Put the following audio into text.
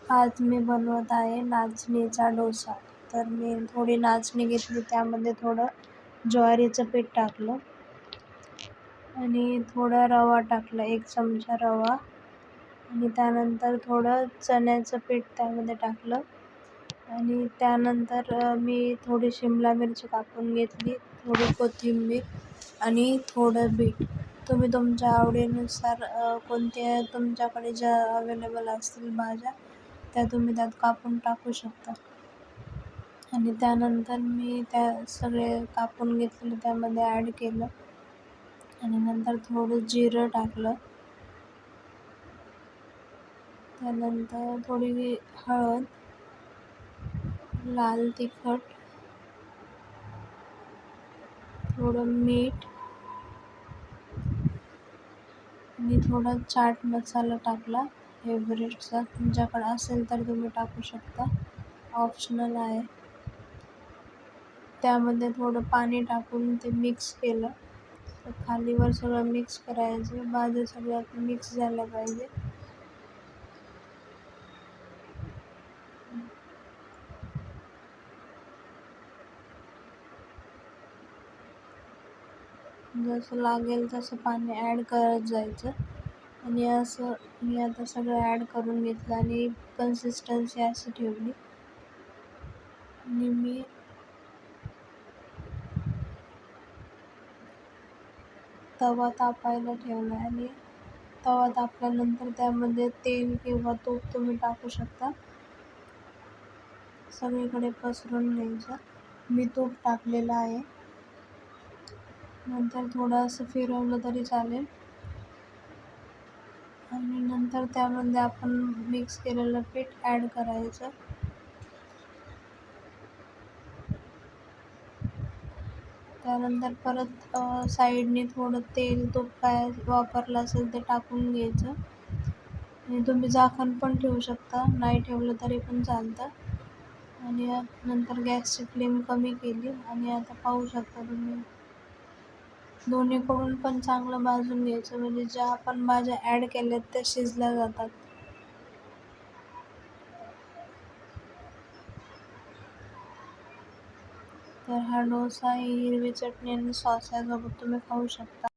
आज मी बनवत आहे नाचणीचा डोसा. तर मी थोडी नाचणी घेतली, त्यामध्ये थोडं ज्वारीचं पीठ टाकलं आणि थोडा रवा टाकला, 1 चमचा रवा, आणि त्यानंतर थोडं चण्याचं पीठ त्यामध्ये टाकलं आणि त्यानंतर मी थोडी शिमला मिरची कापून घेतली, थोडी कोथिंबीर आणि थोडं बीट. तुम्ही तुमच्या आवडीनुसार कोणत्या तुमच्याकडे ज्या अवेलेबल असतील भाज्या त्या तुम्ही त्यात कापून टाकू शकता. आणि त्यानंतर मी त्या सगळे कापून घेतलेलं त्यामध्ये ॲड केलं आणि नंतर थोडं जिरं टाकलं. त्यानंतर थोडी हळद, लाल तिखट, थोडं मीठ आणि थोडा चाट मसाला टाकला एव्हरेस्टचा. तुमच्याकडे असेल तर तुम्ही टाकू शकता, ऑप्शनल आहे. त्यामध्ये थोडं पाणी टाकून ते मिक्स केलं. तर खालीवर सगळं मिक्स करायचं, भाज्या सगळ्यात मिक्स झाल्या पाहिजे. जसं लागेल तसं पाणी ॲड करत जायचं. आणि असं मी आता सगळं ॲड करून घेतलं आणि कन्सिस्टन्सी अशी ठेवली. आणि मी तवा तापायला ठेवला आणि तवा तापल्यानंतर त्यामध्ये तेल किंवा तूप तुम्ही टाकू शकता. सगळीकडे पसरून घ्यायचं. मी तूप टाकलेलं आहे. नंतर थोडं असं फिरवलं तरी चालेल आणि नंतर त्यामध्ये आपण मिक्स केलेलं पीठ ॲड करायचं. त्यानंतर परत साईडने थोडं तेल, तूप काय वापरलं असेल ते टाकून घ्यायचं. आणि तुम्ही झाकण पण ठेवू शकता, नाही ठेवलं तरी पण चालतं. आणि नंतर गॅसची फ्लेम कमी केली आणि आता पाहू शकता तुम्ही दोन्हीकडून पण चांगलं भाजून घ्यायचं, म्हणजे ज्या आपण भाज्या ॲड केल्यात त्या शिजल्या जातात. तर हा डोसा हिरवी चटणी आणि सॉससोबत तुम्ही खाऊ शकता.